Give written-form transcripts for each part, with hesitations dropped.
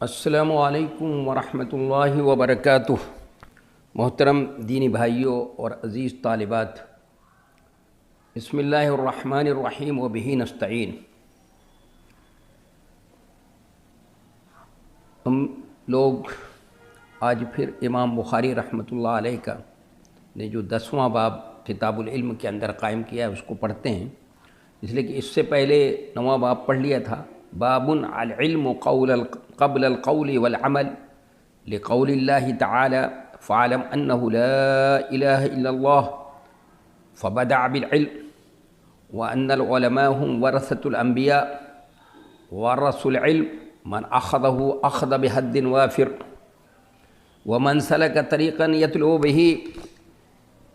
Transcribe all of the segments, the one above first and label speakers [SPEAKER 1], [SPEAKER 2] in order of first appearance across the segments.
[SPEAKER 1] السلام علیکم ورحمۃ اللہ وبرکاتہ۔ محترم دینی بھائیوں اور عزیز طالبات، بسم اللہ الرحمن الرحیم وبہ نستعین۔ ہم لوگ آج پھر امام بخاری رحمۃ اللہ علیہ کا نے جو 10واں باب کتاب العلم کے اندر قائم کیا ہے اس کو پڑھتے ہیں، اس لیے کہ اس سے پہلے 9واں باب پڑھ لیا تھا۔ باب العلم قبل القول والعمل لقول اللہ تعالی فاعلم انہ لا الہ الا اللہ فبدع بالعلم وان العلماء هم ورثة الانبیاء ورثوا العلم من اخذه اخذ بحد وافر ومن سلك طريقا يطلب به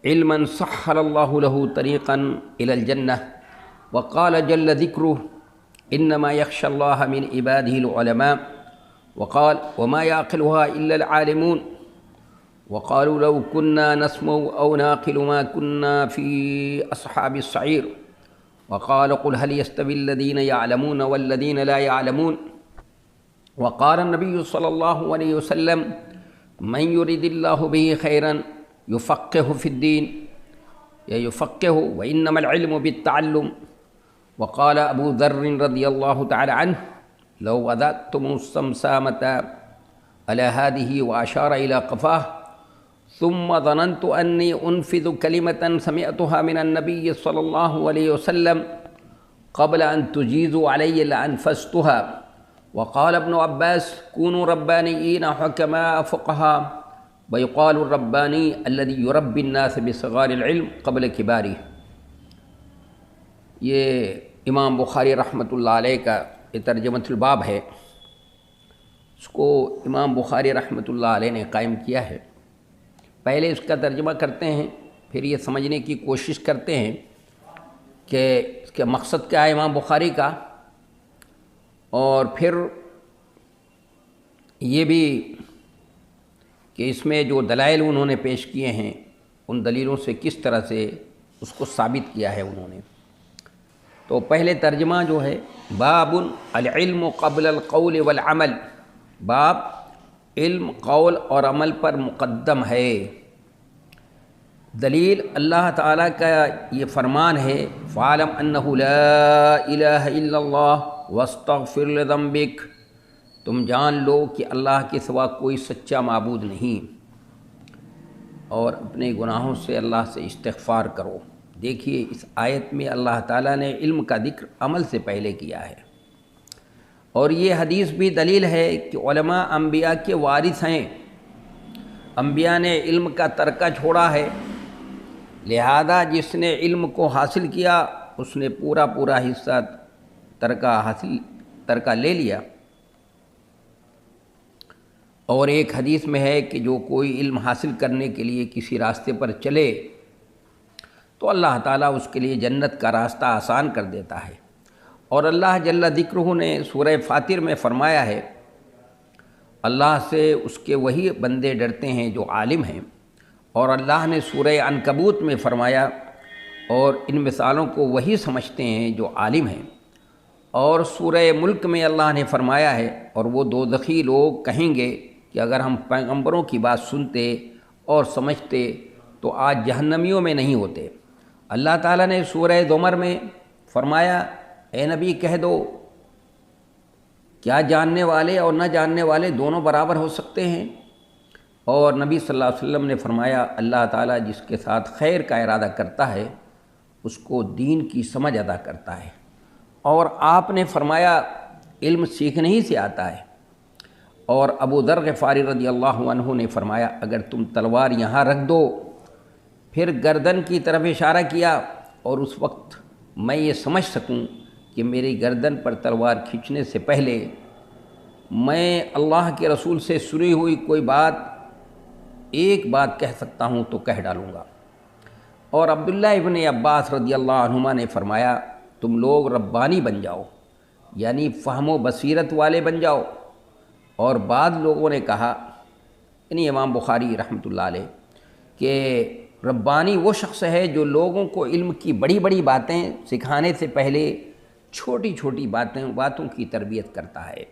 [SPEAKER 1] علما سهل الله له طريقا الى الجنة وقال جل ذكره انما يخشى الله من عباده العلماء وقال وما يعقلها الا العالمون وقالوا لو كنا نسمع او نعقل ما كنا في اصحاب السعير وقال قل هل يستوي الذين يعلمون والذين لا يعلمون وقال النبي صلى الله عليه وسلم من يريد الله به خيرا يفقهه في الدين يفقهه وانما العلم بالتعلم وقال ابو ذر رضی اللہ تعالی عنہ لو وضعتم السمسامة على هذه واشار الى قفاه ثم ظننت اني انفذ كلمة سمعتها من النبي صلى الله عليه وسلم قبل ان تجيزوا علي لانفذتها وقال ابن عباس كونوا ربانيين حكماء فقهاء ويقال الرباني الذي يربي الناس بصغار العلم قبل كباره۔ یہ امام بخاری رحمۃ اللہ علیہ کا یہ ترجمۃ الباب ہے، اس کو امام بخاری رحمۃ اللہ علیہ نے قائم کیا ہے۔ پہلے اس کا ترجمہ کرتے ہیں، پھر یہ سمجھنے کی کوشش کرتے ہیں کہ اس کا مقصد کیا ہے امام بخاری کا، اور پھر یہ بھی کہ اس میں جو دلائل انہوں نے پیش کیے ہیں ان دلیلوں سے کس طرح سے اس کو ثابت کیا ہے انہوں نے۔ تو پہلے ترجمہ جو ہے باب العلم قبل القول والعمل، باب علم قول اور عمل پر مقدم ہے۔ دلیل اللہ تعالیٰ کا یہ فرمان ہے فاعلم انہ لا الہ الا اللہ واستغفر لذنبک، تم جان لو کہ اللہ کے سوا کوئی سچا معبود نہیں اور اپنے گناہوں سے اللہ سے استغفار کرو۔ دیکھیے اس آیت میں اللہ تعالیٰ نے علم کا ذکر عمل سے پہلے کیا ہے، اور یہ حدیث بھی دلیل ہے کہ علماء انبیاء کے وارث ہیں۔ انبیاء نے علم کا ترکہ چھوڑا ہے، لہذا جس نے علم کو حاصل کیا اس نے پورا حصہ ترکہ لے لیا۔ اور ایک حدیث میں ہے کہ جو کوئی علم حاصل کرنے کے لیے کسی راستے پر چلے تو اللہ تعالیٰ اس کے لیے جنت کا راستہ آسان کر دیتا ہے۔ اور اللہ جل ذکرہ نے سورہ فاطر میں فرمایا ہے اللہ سے اس کے وہی بندے ڈرتے ہیں جو عالم ہیں، اور اللہ نے سورہ عنکبوت میں فرمایا اور ان مثالوں کو وہی سمجھتے ہیں جو عالم ہیں۔ اور سورہ ملک میں اللہ نے فرمایا ہے اور وہ دوزخی لوگ کہیں گے کہ اگر ہم پیغمبروں کی بات سنتے اور سمجھتے تو آج جہنمیوں میں نہیں ہوتے۔ اللہ تعالیٰ نے سورہ زمر میں فرمایا اے نبی کہہ دو کیا جاننے والے اور نہ جاننے والے دونوں برابر ہو سکتے ہیں؟ اور نبی صلی اللہ علیہ وسلم نے فرمایا اللہ تعالیٰ جس کے ساتھ خیر کا ارادہ کرتا ہے اس کو دین کی سمجھ عطا کرتا ہے۔ اور آپ نے فرمایا علم سیکھنے ہی سے آتا ہے۔ اور ابو ذر غفاری رضی اللہ عنہ نے فرمایا اگر تم تلوار یہاں رکھ دو، پھر گردن کی طرف اشارہ کیا اور اس وقت میں یہ سمجھ سکوں کہ میری گردن پر تلوار کھینچنے سے پہلے میں اللہ کے رسول سے سنی ہوئی کوئی ایک بات کہہ سکتا ہوں تو کہہ ڈالوں گا۔ اور عبداللہ ابن عباس رضی اللہ عنہما نے فرمایا تم لوگ ربانی بن جاؤ، یعنی فہم و بصیرت والے بن جاؤ۔ اور بعض لوگوں نے کہا یعنی امام بخاری رحمۃ اللہ علیہ کہ ربانی وہ شخص ہے جو لوگوں کو علم کی بڑی باتیں سکھانے سے پہلے چھوٹی باتوں کی تربیت کرتا ہے۔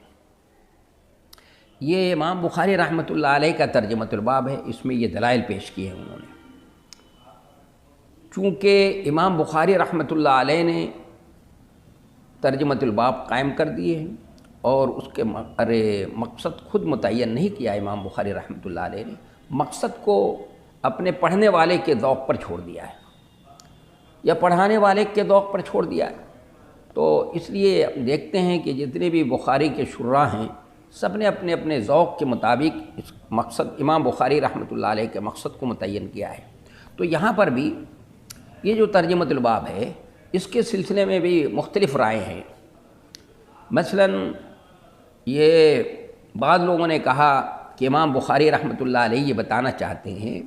[SPEAKER 1] یہ امام بخاری رحمۃ اللہ علیہ کا ترجمۃ الباب ہے، اس میں یہ دلائل پیش کیے ہیں انہوں نے۔ چونکہ امام بخاری رحمۃ اللہ علیہ نے ترجمۃ الباب قائم کر دیے ہیں اور اس کے مقصد خود متعین نہیں کیا امام بخاری رحمۃ اللہ علیہ نے، مقصد کو اپنے پڑھنے والے کے ذوق پر چھوڑ دیا ہے یا پڑھانے والے کے ذوق پر چھوڑ دیا ہے۔ تو اس لیے دیکھتے ہیں کہ جتنے بھی بخاری کے شراح ہیں سب نے اپنے اپنے ذوق کے مطابق اس مقصد امام بخاری رحمۃ اللہ علیہ کے مقصد کو متعین کیا ہے۔ تو یہاں پر بھی یہ جو ترجمۃ الباب ہے اس کے سلسلے میں بھی مختلف رائے ہیں۔ مثلا یہ بعض لوگوں نے کہا کہ امام بخاری رحمۃ اللہ علیہ یہ بتانا چاہتے ہیں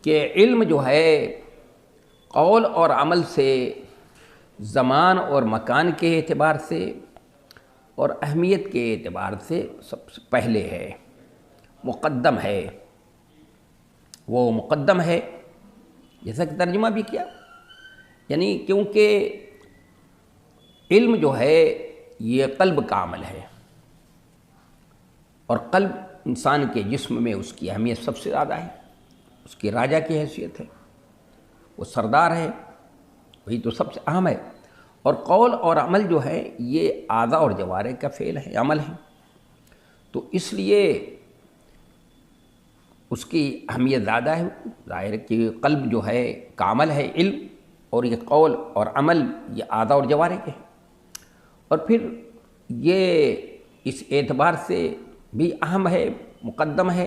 [SPEAKER 1] کہ علم جو ہے قول اور عمل سے، زمان اور مکان کے اعتبار سے اور اہمیت کے اعتبار سے سب سے پہلے ہے، مقدم ہے، وہ مقدم ہے، جیسا کہ ترجمہ بھی کیا، یعنی کیونکہ علم جو ہے یہ قلب کا عمل ہے اور قلب انسان کے جسم میں اس کی اہمیت سب سے زیادہ ہے، اس کی راجہ کی حیثیت ہے، وہ سردار ہے، وہی تو سب سے اہم ہے۔ اور قول اور عمل جو ہے یہ اعضاء اور جوارح کا فعل ہے، عمل ہے، تو اس لیے اس کی اہمیت زیادہ ہے۔ ظاہر کہ قلب جو ہے کا عمل ہے علم، اور یہ قول اور عمل یہ اعضاء اور جوارح کے ہیں، اور پھر یہ اس اعتبار سے بھی اہم ہے، مقدم ہے،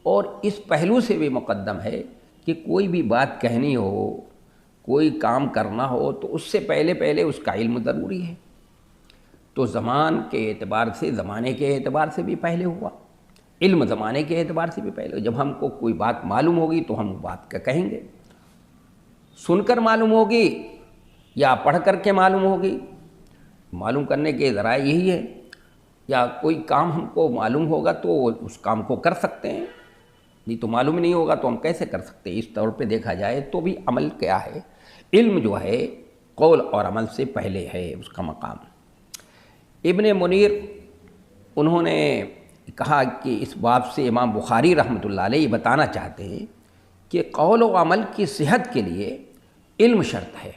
[SPEAKER 1] اور اس پہلو سے بھی مقدم ہے کہ کوئی بھی بات کہنی ہو، کوئی کام کرنا ہو تو اس سے پہلے اس کا علم ضروری ہے۔ تو زمان کے اعتبار سے، زمانے کے اعتبار سے بھی پہلے ہوا، علم زمانے کے اعتبار سے بھی پہلے۔ جب ہم کو کوئی بات معلوم ہوگی تو ہم بات کا کہیں گے، سن کر معلوم ہوگی یا پڑھ کر کے معلوم ہوگی، معلوم کرنے کے ذرائع یہی ہے، یا کوئی کام ہم کو معلوم ہوگا تو اس کام کو کر سکتے ہیں، نہیں تو معلوم نہیں ہوگا تو ہم کیسے کر سکتے ہیں۔ اس طور پہ دیکھا جائے تو بھی عمل کیا ہے، علم جو ہے قول اور عمل سے پہلے ہے اس کا مقام۔ ابن منیر انہوں نے کہا کہ اس باب سے امام بخاری رحمۃ اللہ علیہ یہ بتانا چاہتے ہیں کہ قول و عمل کی صحت کے لیے علم شرط ہے،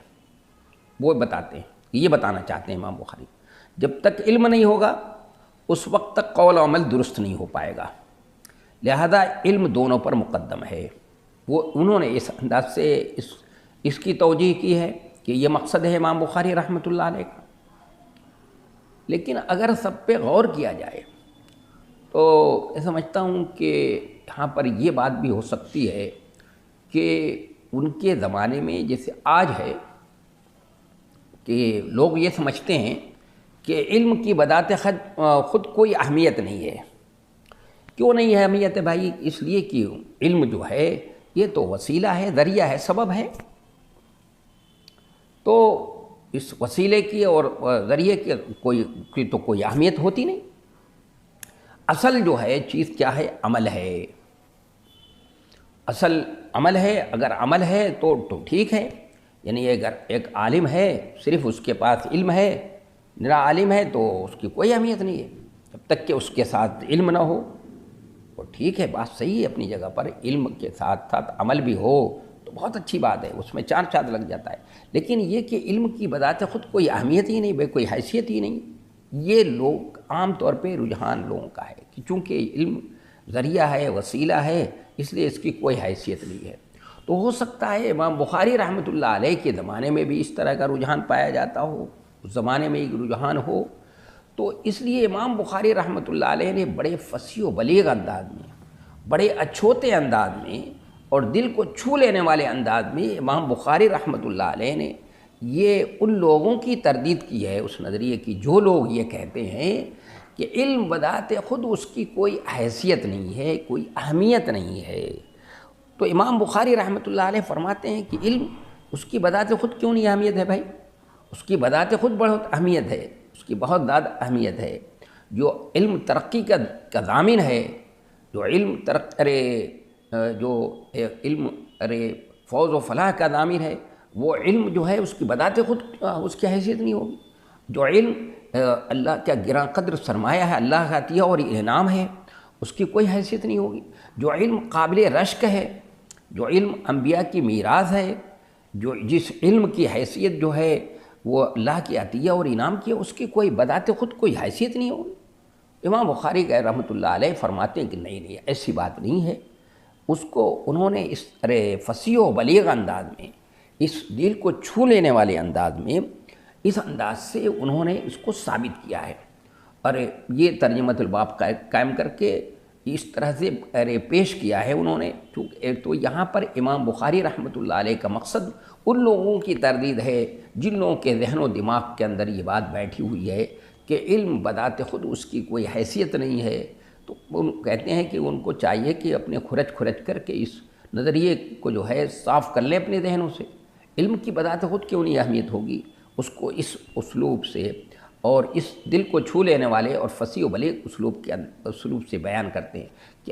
[SPEAKER 1] وہ بتاتے ہیں، یہ بتانا چاہتے ہیں امام بخاری۔ جب تک علم نہیں ہوگا اس وقت تک قول و عمل درست نہیں ہو پائے گا، لہذا علم دونوں پر مقدم ہے۔ وہ انہوں نے اس انداز سے اس کی توجیہ کی ہے کہ یہ مقصد ہے امام بخاری رحمۃ اللہ علیہ کا۔ لیکن اگر سب پہ غور کیا جائے تو میں سمجھتا ہوں کہ یہاں پر یہ بات بھی ہو سکتی ہے کہ ان کے زمانے میں جیسے آج ہے کہ لوگ یہ سمجھتے ہیں کہ علم کی بذات خود کوئی اہمیت نہیں ہے۔ کیوں نہیں ہے اہمیت ہے بھائی؟ اس لیے کہ علم جو ہے یہ تو وسیلہ ہے، ذریعہ ہے، سبب ہے، تو اس وسیلے کی اور ذریعے کی تو کوئی اہمیت ہوتی نہیں۔ اصل جو ہے چیز کیا ہے؟ عمل ہے، اصل عمل ہے۔ اگر عمل ہے تو ٹھیک ہے، یعنی اگر ایک عالم ہے صرف اس کے پاس علم ہے، نرا عالم ہے، تو اس کی کوئی اہمیت نہیں ہے جب تک کہ اس کے ساتھ علم نہ ہو۔ اور ٹھیک ہے، بات صحیح ہے اپنی جگہ پر، علم کے ساتھ ساتھ عمل بھی ہو تو بہت اچھی بات ہے، اس میں چار چاند لگ جاتا ہے۔ لیکن یہ کہ علم کی بذات خود کوئی اہمیت ہی نہیں، کوئی حیثیت ہی نہیں، یہ لوگ عام طور پہ رجحان لوگوں کا ہے کہ چونکہ علم ذریعہ ہے، وسیلہ ہے، اس لیے اس کی کوئی حیثیت نہیں ہے۔ تو ہو سکتا ہے امام بخاری رحمۃ اللہ علیہ کے زمانے میں بھی اس طرح کا رجحان پایا جاتا ہو، اس زمانے میں ایک رجحان ہو، تو اس لیے امام بخاری رحمۃ اللہ علیہ نے بڑے فصیح و بلیغ انداز میں، بڑے اچھوتے انداز میں اور دل کو چھو لینے والے انداز میں امام بخاری رحمۃ اللہ علیہ نے یہ ان لوگوں کی تردید کی ہے اس نظریے کی جو لوگ یہ کہتے ہیں کہ علم بذات خود اس کی کوئی حیثیت نہیں ہے، کوئی اہمیت نہیں ہے۔ تو امام بخاری رحمۃ اللہ علیہ فرماتے ہیں کہ علم اس کی بذات خود کیوں نہیں اہمیت ہے بھائی؟ اس کی بذات خود بہت اہمیت ہے، اس کی بہت زیادہ اہمیت ہے۔ جو علم ترقی کا ضامن ہے، جو علم فوز و فلاح کا ضامن ہے، وہ علم جو ہے اس کی بذات خود اس کی حیثیت نہیں ہوگی۔ جو علم اللہ کا گراں قدر سرمایہ ہے، اللہ کا عطیہ اور انعام ہے، اس کی کوئی حیثیت نہیں ہوگی۔ جو علم قابل رشک ہے، جو علم انبیاء کی میراث ہے، جس علم کی حیثیت جو ہے وہ اللہ کی عطیہ اور انعام کی ہے، اس کی کوئی بذات خود کوئی حیثیت نہیں ہوگی۔ امام بخاری رحمۃ اللہ علیہ فرماتے ہیں کہ نہیں ایسی بات نہیں ہے۔ اس کو انہوں نے اس فصیح و بلیغ انداز میں، اس دل کو چھو لینے والے انداز میں، اس انداز سے انہوں نے اس کو ثابت کیا ہے، اور یہ ترجمۃ الباب قائم کر کے اس طرح سے پیش کیا ہے انہوں نے۔ تو یہاں پر امام بخاری رحمۃ اللہ علیہ کا مقصد ان لوگوں کی تردید ہے جن لوگوں کے ذہن و دماغ کے اندر یہ بات بیٹھی ہوئی ہے کہ علم بذات خود اس کی کوئی حیثیت نہیں ہے۔ تو وہ کہتے ہیں کہ ان کو چاہیے کہ اپنے کھرچ کر کے اس نظریے کو جو ہے صاف کر لیں اپنے ذہنوں سے۔ علم کی بذات خود کیوں نہیں اہمیت ہوگی، اس کو اس اسلوب سے اور اس دل کو چھو لینے والے اور فصیح و بلیغ اسلوب سے بیان کرتے ہیں کہ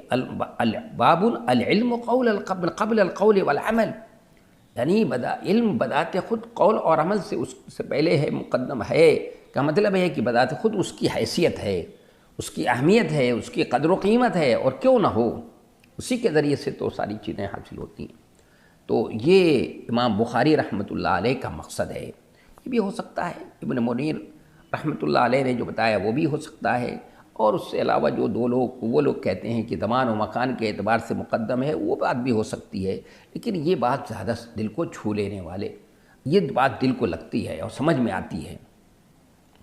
[SPEAKER 1] باب العلم قول قبل القول والعمل، یعنی علم بذات خود قول اور عمل سے اس سے پہلے ہے، مقدم ہے۔ کا مطلب ہے کہ بذات خود اس کی حیثیت ہے، اس کی اہمیت ہے، اس کی قدر و قیمت ہے، اور کیوں نہ ہو، اسی کے ذریعے سے تو ساری چیزیں حاصل ہوتی ہیں۔ تو یہ امام بخاری رحمۃ اللہ علیہ کا مقصد ہے۔ یہ بھی ہو سکتا ہے ابن منیر رحمۃ اللہ علیہ نے جو بتایا وہ بھی ہو سکتا ہے، اور اس سے علاوہ جو وہ لوگ کہتے ہیں کہ زمان و مکان کے اعتبار سے مقدم ہے، وہ بات بھی ہو سکتی ہے، لیکن یہ بات زیادہ دل کو چھو لینے والے، یہ بات دل کو لگتی ہے اور سمجھ میں آتی ہے۔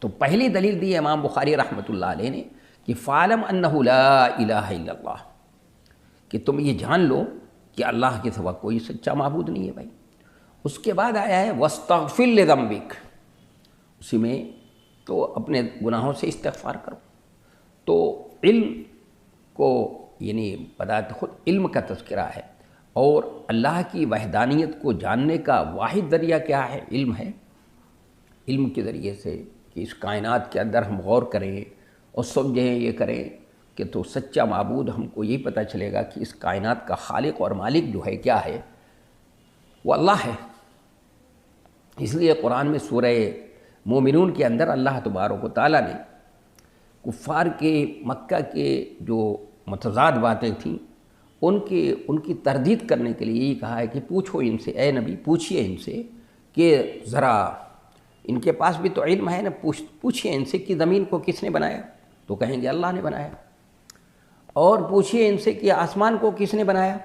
[SPEAKER 1] تو پہلی دلیل دی امام بخاری رحمۃ اللہ علیہ نے کہ فَعْلَمْ أَنَّهُ لَا إِلَٰهَ إِلَّا اللَّهُ، کہ تم یہ جان لو کہ اللہ کے سوا کوئی سچا معبود نہیں ہے بھائی۔ اس کے بعد آیا ہے وَاسْتَغْفِرْ لِذَنبِكَ، اسی میں تو اپنے گناہوں سے استغفار کرو۔ تو علم کو یعنی بذات خود علم کا تذکرہ ہے، اور اللہ کی وحدانیت کو جاننے کا واحد ذریعہ کیا ہے؟ علم ہے۔ علم کے ذریعے سے کہ اس کائنات کے اندر ہم غور کریں اور سمجھیں، یہ کریں کہ تو سچا معبود ہم کو یہی پتہ چلے گا کہ اس کائنات کا خالق اور مالک جو ہے کیا ہے، وہ اللہ ہے۔ اس لیے قرآن میں سورہ مومنون کے اندر اللہ تبارک و تعالیٰ نے کفار کے مکہ کے جو متضاد باتیں تھیں ان کی تردید کرنے کے لیے یہی کہا ہے کہ پوچھو ان سے، اے نبی پوچھئے ان سے کہ ذرا ان کے پاس بھی تو علم ہے نا، پوچھئے ان سے کہ زمین کو کس نے بنایا، تو کہیں گے اللہ نے بنایا۔ اور پوچھئے ان سے کہ آسمان کو کس نے بنایا،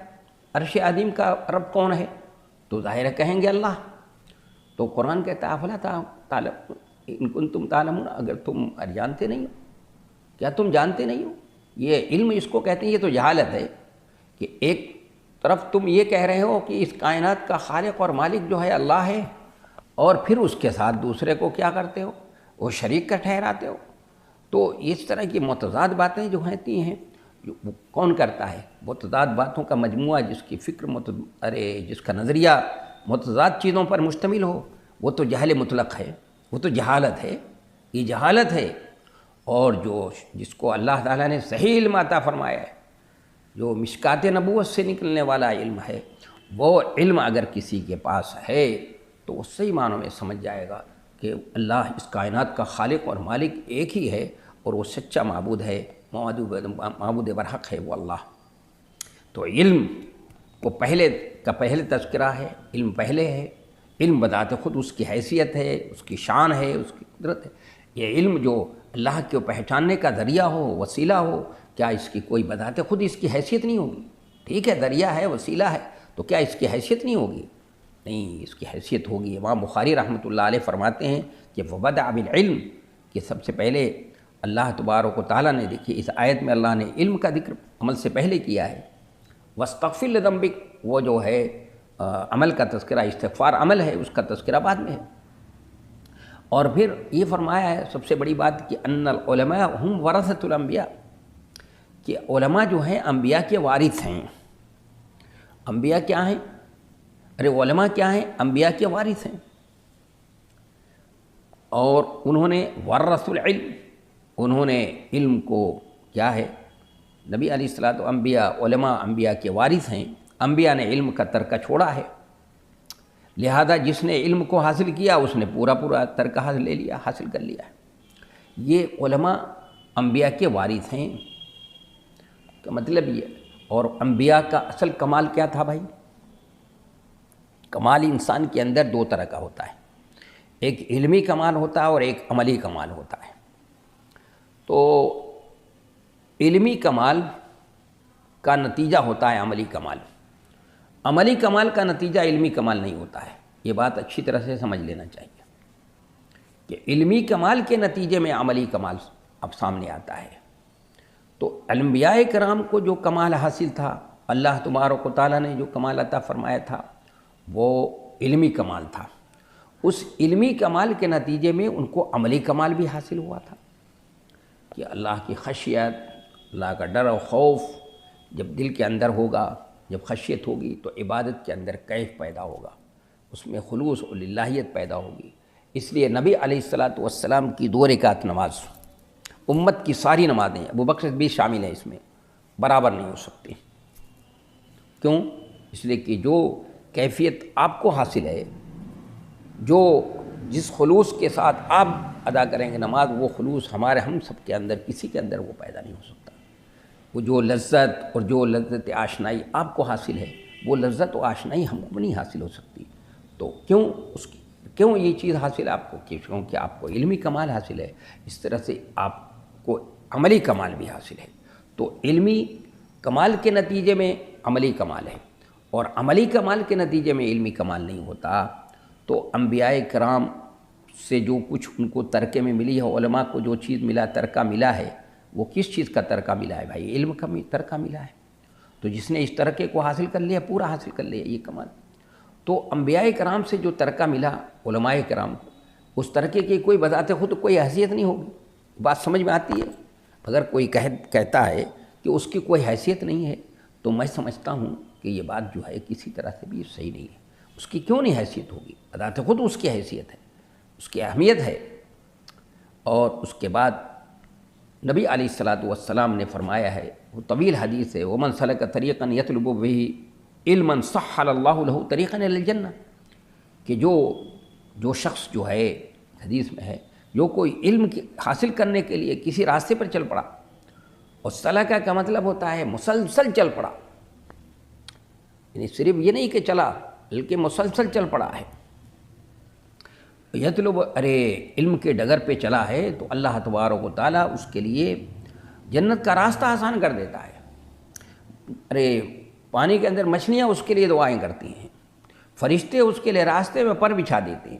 [SPEAKER 1] عرش عظیم کا رب کون ہے، تو ظاہر ہے کہیں گے اللہ۔ تو قرآن کہتا ہے افلا تعلمون ان کنتم تعلمون، اگر تم جانتے نہیں ہو، کیا تم جانتے نہیں ہو؟ یہ علم اس کو کہتے ہیں، یہ تو جہالت ہے کہ ایک طرف تم یہ کہہ رہے ہو کہ اس کائنات کا خالق اور مالک جو ہے اللہ ہے، اور پھر اس کے ساتھ دوسرے کو کیا کرتے ہو، وہ شریک کا ٹھہراتے ہو۔ تو اس طرح کی متضاد باتیں جو ہوتی ہیں وہ کون کرتا ہے؟ متضاد باتوں کا مجموعہ جس کی فکر جس کا نظریہ متضاد چیزوں پر مشتمل ہو، وہ تو جہل مطلق ہے، وہ تو جہالت ہے، یہ جہالت ہے۔ اور جس کو اللہ تعالیٰ نے صحیح علم عطا فرمایا ہے، جو مشکات نبوت سے نکلنے والا علم ہے، وہ علم اگر کسی کے پاس ہے تو وہ صحیح معنوں میں سمجھ جائے گا کہ اللہ اس کائنات کا خالق اور مالک ایک ہی ہے، اور وہ سچا معبود ہے، معبود برحق ہے وہ اللہ۔ تو علم کو پہلے تذکرہ ہے، علم پہلے ہے۔ علم بذات خود اس کی حیثیت ہے، اس کی شان ہے، اس کی قدرت ہے۔ یہ علم جو اللہ کو پہچاننے کا ذریعہ ہو، وسیلہ ہو، کیا اس کی کوئی بذات خود اس کی حیثیت نہیں ہوگی؟ ٹھیک ہے ذریعہ ہے، وسیلہ ہے، تو کیا اس کی حیثیت نہیں ہوگی؟ نہیں، اس کی حیثیت ہوگی۔ امام بخاری رحمۃ اللہ علیہ فرماتے ہیں کہ وَبَدَأَ بِالْعِلْم، کہ سب سے پہلے اللہ تبارک و تعالیٰ نے، دیکھیے اس آیت میں اللہ نے علم کا ذکر عمل سے پہلے کیا ہے۔ وَاسْتَغْفِرْ لِذَنبِكَ، وہ جو ہے عمل کا تذکرہ، استغفار عمل ہے، اس کا تذکرہ بعد میں ہے۔ اور پھر یہ فرمایا ہے سب سے بڑی بات کہ ان العلماء هم ورثۃ الانبیاء، کہ علماء جو ہیں انبیاء کے وارث ہیں۔ انبیاء کیا ہیں؟ علماء کیا ہیں؟ انبیاء کے وارث ہیں، اور انہوں نے ورثوا العلم، انہوں نے علم کو کیا ہے، نبی علیہ الصلوۃ والانبیاء، علماء انبیاء کے وارث ہیں۔ انبیاء نے علم کا ترکہ چھوڑا ہے، لہذا جس نے علم کو حاصل کیا اس نے پورا ترکہ حاصل کر لیا ہے۔ یہ علماء انبیاء کے وارث ہیں۔ کا مطلب یہ. اور انبیاء کا اصل کمال کیا تھا بھائی؟ کمال انسان کے اندر دو طرح کا ہوتا ہے، ایک علمی کمال ہوتا ہے اور ایک عملی کمال ہوتا ہے. تو علمی کمال کا نتیجہ ہوتا ہے عملی کمال، عملی کمال کا نتیجہ علمی کمال نہیں ہوتا ہے. یہ بات اچھی طرح سے سمجھ لینا چاہیے کہ علمی کمال کے نتیجے میں عملی کمال اب سامنے آتا ہے. تو انبیاء کرام کو جو کمال حاصل تھا، اللہ تبارک و تعالیٰ نے جو کمال عطا فرمایا تھا، وہ علمی کمال تھا. اس علمی کمال کے نتیجے میں ان کو عملی کمال بھی حاصل ہوا تھا کہ اللہ کی خشیت، اللہ کا ڈر و خوف جب دل کے اندر ہوگا، جب خشیت ہوگی تو عبادت کے اندر کیف پیدا ہوگا، اس میں خلوص و للہیت پیدا ہوگی. اس لیے نبی علیہ الصلاۃ والسلام کی 2 رکعت نماز امت کی ساری نمازیں، ابو بکر بھی شامل ہیں اس میں، برابر نہیں ہو سکتی. کیوں؟ اس لیے کہ جو کیفیت آپ کو حاصل ہے، جس خلوص کے ساتھ آپ ادا کریں گے نماز، وہ خلوص ہم سب کے اندر کسی کے اندر وہ پیدا نہیں ہو سکتا. وہ جو لذت اور جو لذت آشنائی آپ کو حاصل ہے، وہ لذت و آشنائی ہم کو نہیں حاصل ہو سکتی. تو کیوں یہ چیز حاصل ہے آپ کو؟ کیونکہ آپ کو علمی کمال حاصل ہے. اس طرح سے آپ کو عملی کمال بھی حاصل ہے. تو علمی کمال کے نتیجے میں عملی کمال ہے، اور عملی کمال کے نتیجے میں علمی کمال نہیں ہوتا. تو انبیاء کرام سے جو کچھ ان کو ترکے میں ملی ہے، علماء کو جو چیز ملا، ترکہ ملا ہے، وہ کس چیز کا ترکہ ملا ہے بھائی؟ علم کا ترکہ ملا ہے. تو جس نے اس ترکے کو حاصل کر لیا، پورا حاصل کر لیا یہ کمال. تو انبیاء کرام سے جو ترکہ ملا علماء کرام کو، اس ترکے کی کوئی بذات خود کوئی حیثیت نہیں ہوگی. بات سمجھ میں آتی ہے؟ اگر کوئی کہتا ہے کہ اس کی کوئی حیثیت نہیں ہے، تو میں سمجھتا ہوں کہ یہ بات جو ہے کسی طرح سے بھی صحیح نہیں ہے. اس کی کیوں نہیں حیثیت ہوگی؟ بذات خود اس کی حیثیت ہے، اس کی اہمیت ہے. اور اس کے بعد نبی علیہ الصلاۃ والسلام نے فرمایا ہے، وہ طویل حدیث ہے، ومن سلک طریقا یطلب به علما سہل اللہ له طریقا الی الجنہ، کہ جو شخص جو ہے، حدیث میں ہے، جو کوئی علم حاصل کرنے کے لیے کسی راستے پر چل پڑا، اور سلکہ کا مطلب ہوتا ہے مسلسل چل پڑا، یعنی صرف یہ نہیں کہ چلا، بلکہ مسلسل چل پڑا ہے. یطلب علم کے ڈگر پہ چلا ہے، تو اللہ تبارک و تعالیٰ اس کے لیے جنت کا راستہ آسان کر دیتا ہے. پانی کے اندر مچھلیاں اس کے لیے دعائیں کرتی ہیں، فرشتے اس کے لیے راستے میں پر بچھا دیتے ہیں.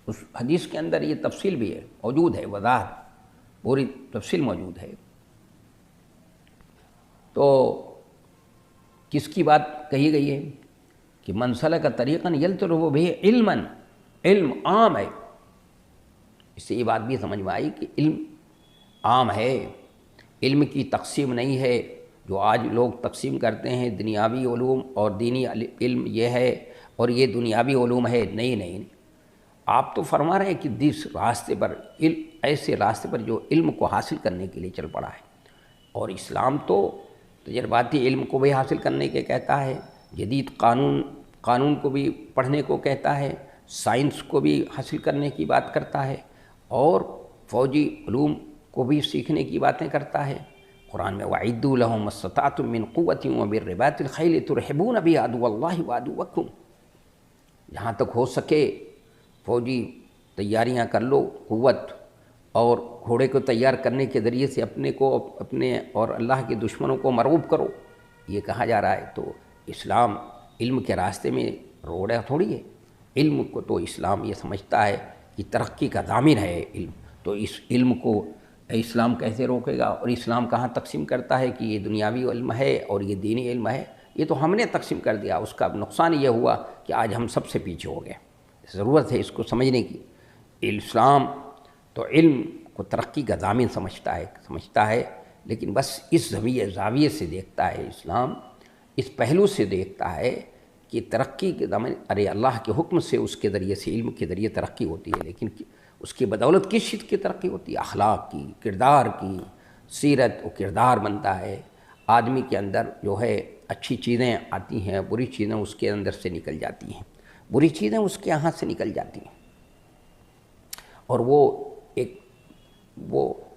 [SPEAKER 1] اس حدیث کے اندر یہ تفصیل بھی ہے، موجود ہے، وضاحت پوری تفصیل موجود ہے. تو کس کی بات کہی گئی ہے کہ من سلک طریقا یطلب به علما، علم عام ہے. اس سے یہ بات بھی سمجھ میں آئی کہ علم عام ہے، علم کی تقسیم نہیں ہے جو آج لوگ تقسیم کرتے ہیں، دنیاوی علوم اور دینی علم یہ ہے اور یہ دنیاوی علوم ہے. نہیں، آپ تو فرما رہے ہیں کہ جس راستے پر ایسے راستے پر جو علم کو حاصل کرنے کے لیے چل پڑا ہے. اور اسلام تو تجرباتی علم کو بھی حاصل کرنے کے کہتا ہے، جدید قانون کو بھی پڑھنے کو کہتا ہے، سائنس کو بھی حاصل کرنے کی بات کرتا ہے، اور فوجی علوم کو بھی سیکھنے کی باتیں کرتا ہے. قرآن میں وَأَعِدُّوا لَهُم مَّا اسْتَطَعْتُم مِّن قُوَّةٍ وَبِالرِّبَاطِ الْخَيْلِ تُرْهِبُونَ بِهِ عَدُوَّ اللَّهِ وَعَدُوَّكُمْ. جہاں تک ہو سکے فوجی تیاریاں کر لو، قوت اور گھوڑے کو تیار کرنے کے ذریعے سے اپنے اور اللہ کے دشمنوں کو مرعوب کرو، یہ کہا جا رہا ہے. تو اسلام علم کے راستے میں روڑا تھوڑی ہے. علم کو تو اسلام یہ سمجھتا ہے کہ ترقی کا ضامن ہے علم. تو اس علم کو اسلام کیسے روکے گا؟ اور اسلام کہاں تقسیم کرتا ہے کہ یہ دنیاوی علم ہے اور یہ دینی علم ہے؟ یہ تو ہم نے تقسیم کر دیا. اس کا نقصان یہ ہوا کہ آج ہم سب سے پیچھے ہو گئے. ضرورت ہے اس کو سمجھنے کی. اسلام تو علم کو ترقی کا ضامن سمجھتا ہے، لیکن بس اس زاویے سے دیکھتا ہے اسلام، اس پہلو سے دیکھتا ہے کہ ترقی کے ضامن اللہ کے حکم سے، اس کے ذریعے سے، علم کے ذریعے ترقی ہوتی ہے. لیکن اس کی بدولت کس چیز کی ترقی ہوتی ہے؟ اخلاق کی، کردار کی. سیرت و کردار بنتا ہے. آدمی کے اندر جو ہے اچھی چیزیں آتی ہیں، بری چیزیں اس کے اندر سے نکل جاتی ہیں، بری چیزیں اس کے یہاں سے نکل جاتی ہیں. اور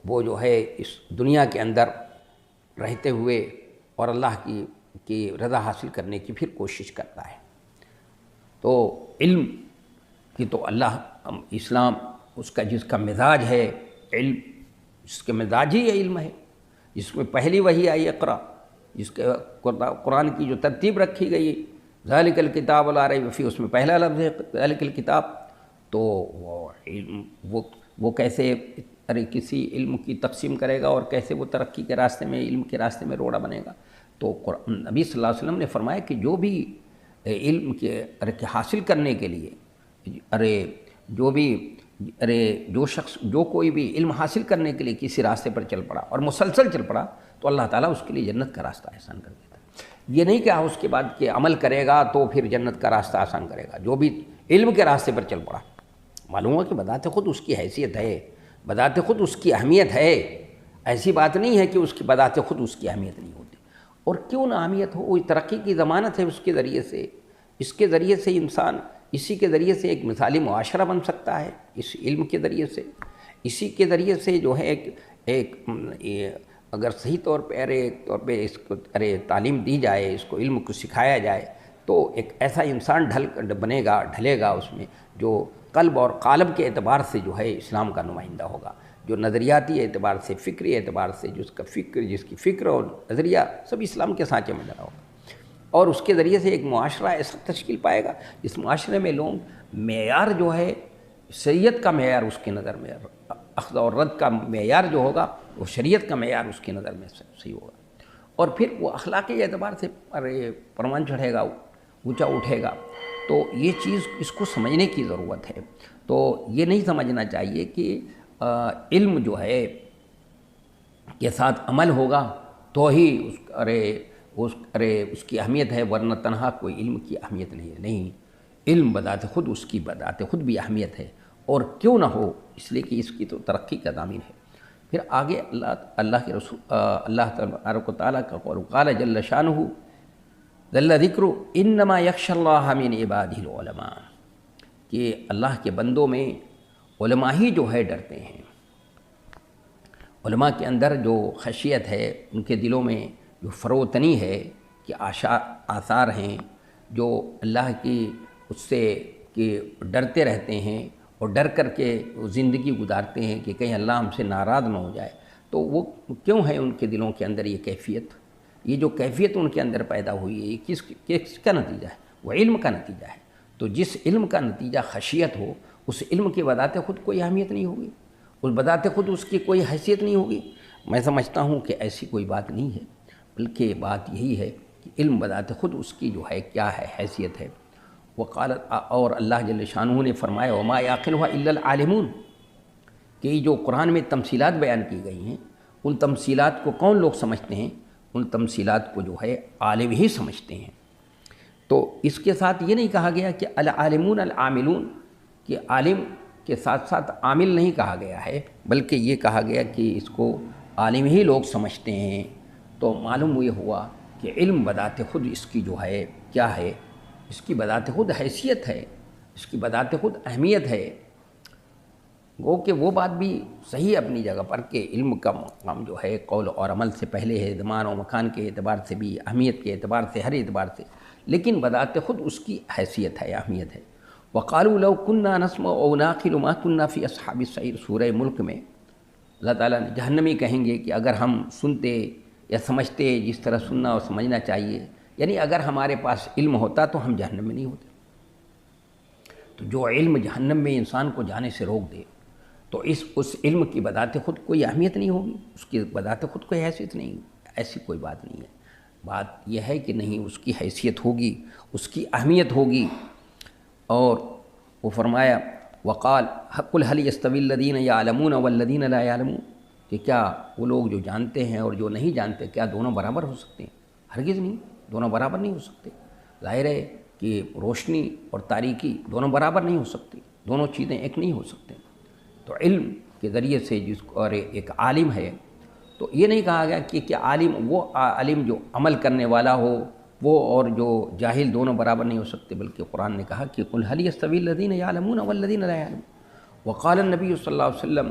[SPEAKER 1] وہ جو ہے اس دنیا کے اندر رہتے ہوئے اور اللہ کی رضا حاصل کرنے کی پھر کوشش کرتا ہے۔ تو علم کی تو اللہ اسلام اس کا جس کا مزاج ہے علم، جس کے مزاج ہی علم ہے، جس میں پہلی وحی آئی اقرا، جس کے قرآن کی جو ترتیب رکھی گئی ذالک الکتاب لا ریب فیہ، اس میں پہلا لفظ ہے ذالک الکتاب، تو وہ علم وہ کیسے کسی علم کی تقسیم کرے گا اور کیسے وہ ترقی کے راستے میں علم کے راستے میں روڑا بنے گا؟ تو نبی صلی اللہ علیہ وسلم نے فرمایا کہ جو بھی علم کے حاصل کرنے کے لیے جو شخص جو کوئی بھی علم حاصل کرنے کے لیے کسی راستے پر چل پڑا اور مسلسل چل پڑا تو اللہ تعالیٰ اس کے لیے جنت کا راستہ آسان کر دیتا ہے۔ یہ نہیں کہ اس کے بعد کہ عمل کرے گا تو پھر جنت کا راستہ آسان کرے گا، جو بھی علم کے راستے پر چل پڑا، معلوم ہوا کہ بذات خود اس کی حیثیت ہے، بذات خود اس کی اہمیت ہے، ایسی بات نہیں ہے کہ اس کی بذات خود اس کی اہمیت نہیں ہوتی۔ اور کیوں نہ اہمیت ہو، وہ ترقی کی ضمانت ہے اس کے ذریعے سے، اس کے ذریعے سے انسان اسی کے ذریعے سے ایک مثالی معاشرہ بن سکتا ہے، اس علم کے ذریعے سے، اسی کے ذریعے سے جو ہے ایک اگر صحیح طور پہ اس کو تعلیم دی جائے، اس کو علم کو سکھایا جائے تو ایک ایسا انسان ڈھلے گا اس میں جو قلب اور قالب کے اعتبار سے جو ہے اسلام کا نمائندہ ہوگا، جو نظریاتی اعتبار سے، فکری اعتبار سے جس کی فکر اور نظریہ سب اسلام کے سانچے میں ڈلا ہوگا، اور اس کے ذریعے سے ایک معاشرہ ایسا تشکیل پائے گا جس معاشرے میں لوگ معیار جو ہے شریعت کا معیار اس کی نظر میں، اخذ اور رد کا معیار جو ہوگا وہ شریعت کا معیار اس کی نظر میں صحیح ہوگا، اور پھر وہ اخلاقی اعتبار سے پروان چڑھے گا، اونچا اٹھے گا۔ تو یہ چیز اس کو سمجھنے کی ضرورت ہے۔ تو یہ نہیں سمجھنا چاہیے کہ علم جو ہے کے ساتھ عمل ہوگا تو ہی اس کی اہمیت ہے، ورنہ تنہا کوئی علم کی اہمیت نہیں ہے۔ نہیں، علم بذات خود اس کی بذات خود بھی اہمیت ہے، اور کیوں نہ ہو، اس لیے کہ اس کی تو ترقی کا ضامن ہے۔ پھر آگے اللہ کے رسول اللہ تبارک و تعالیٰ کا قول قال جل شانہ جل ذکر انما یخشی اللہ من عبادہ العلماء، کہ اللہ کے بندوں میں علماء ہی جو ہے ڈرتے ہیں۔ علماء کے اندر جو خشیت ہے، ان کے دلوں میں جو فروتنی ہے کہ آثار ہیں، جو اللہ کی اس سے کہ ڈرتے رہتے ہیں اور ڈر کر کے زندگی گزارتے ہیں کہ کہیں اللہ ہم سے ناراض نہ ہو جائے، تو وہ کیوں ہے ان کے دلوں کے اندر یہ کیفیت؟ یہ جو کیفیت ان کے اندر پیدا ہوئی ہے، یہ کس کا نتیجہ ہے؟ وہ علم کا نتیجہ ہے۔ تو جس علم کا نتیجہ خشیت ہو، اس علم کی بذات خود کوئی اہمیت نہیں ہوگی، اس بذات خود اس کی کوئی حیثیت نہیں ہوگی۔ میں سمجھتا ہوں کہ ایسی کوئی بات نہیں ہے، بلکہ بات یہی ہے کہ علم بذات خود اس کی جو ہے کیا ہے، حیثیت ہے۔ وقالت، اور اللہ جل شانہ نے فرمایا وما یعقلها الا العالمون، کہ یہ جو قرآن میں تمثیلات بیان کی گئی ہیں، ان تمثیلات کو کون لوگ سمجھتے ہیں؟ ان تمثیلات کو جو ہے عالم ہی سمجھتے ہیں۔ تو اس کے ساتھ یہ نہیں کہا گیا کہ العالمون العاملون، کہ عالم کے ساتھ ساتھ عامل نہیں کہا گیا ہے، بلکہ یہ کہا گیا کہ اس کو عالم ہی لوگ سمجھتے ہیں۔ تو معلوم یہ ہوا کہ علم بذات خود اس کی جو ہے کیا ہے، اس کی بذات خود حیثیت ہے، اس کی بذات خود اہمیت ہے۔ گو کہ وہ بات بھی صحیح اپنی جگہ پر کہ علم کا مقام جو ہے قول اور عمل سے پہلے ہے، زمان و مکان کے اعتبار سے بھی، اہمیت کے اعتبار سے، ہر اعتبار سے، لیکن بذات خود اس کی حیثیت ہے، اہمیت ہے۔ وقالوا لو كنا نسمع او نعقل ما كنا في اصحاب السعیر، سورہ ملک میں اللہ تعالیٰ نے جہنمی کہیں گے کہ اگر ہم سنتے یا سمجھتے جس طرح سننا اور سمجھنا چاہیے، یعنی اگر ہمارے پاس علم ہوتا تو ہم جہنم میں نہیں ہوتے۔ تو جو علم جہنم میں انسان کو جانے سے روک دے، تو اس علم کی بذات خود کوئی اہمیت نہیں ہوگی، اس کی بذات خود کوئی حیثیت نہیں، ایسی کوئی بات نہیں ہے۔ بات یہ ہے کہ نہیں، اس کی حیثیت ہوگی، اس کی اہمیت ہوگی۔ اور وہ فرمایا وقال قل هل يستوي الذين يعلمون والذين لا يعلمون، کہ کیا وہ لوگ جو جانتے ہیں اور جو نہیں جانتے، کیا دونوں برابر ہو سکتے ہیں؟ ہرگز نہیں، دونوں برابر نہیں ہو سکتے۔ ظاہر ہے کہ روشنی اور تاریکی دونوں برابر نہیں ہو سکتی، دونوں چیزیں ایک نہیں ہو سکتے۔ تو علم کے ذریعے سے جس کو اور ایک عالم ہے، تو یہ نہیں کہا گیا کہ عالم وہ عالم جو عمل کرنے والا ہو، وہ اور جو جاہل دونوں برابر نہیں ہو سکتے، بلکہ قرآن نے کہا کہ قل هل يستوي الذين يعلمون والذين لا يعلمون۔ وقال النبی صلی اللہ علیہ وسلم،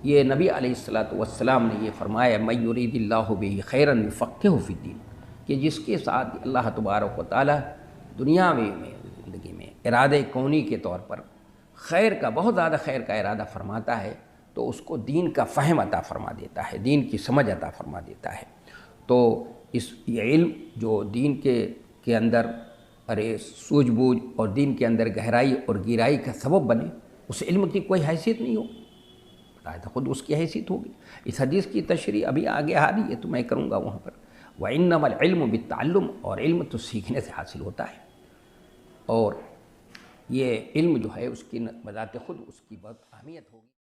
[SPEAKER 1] یہ نبی علیہ الصلوۃ والسلام نے یہ فرمایا من يريد الله به خيرا يفقهه في الدين، کہ جس کے ساتھ اللہ تبارک و تعالیٰ دنیا میں زندگی میں ارادے کونی کے طور پر خیر کا، بہت زیادہ خیر کا ارادہ فرماتا ہے تو اس کو دین کا فہم عطا فرما دیتا ہے، دین کی سمجھ عطا فرما دیتا ہے۔ تو یہ علم جو دین کے اندر سوجھ بوجھ اور دین کے اندر گہرائی اور گہرائی کا سبب بنے، اس علم کی کوئی حیثیت نہیں ہوگی، بتایا خود اس کی حیثیت ہوگی۔ اس حدیث کی تشریح ابھی آگے آ رہی ہے تو میں کروں گا وہاں پر۔ وَإِنَّمَا الْعِلْمُ بِالتَّعَلُّمِ، اور علم تو سیکھنے سے حاصل ہوتا ہے، اور یہ علم جو ہے اس کی بذات خود اس کی بہت اہمیت ہوگی۔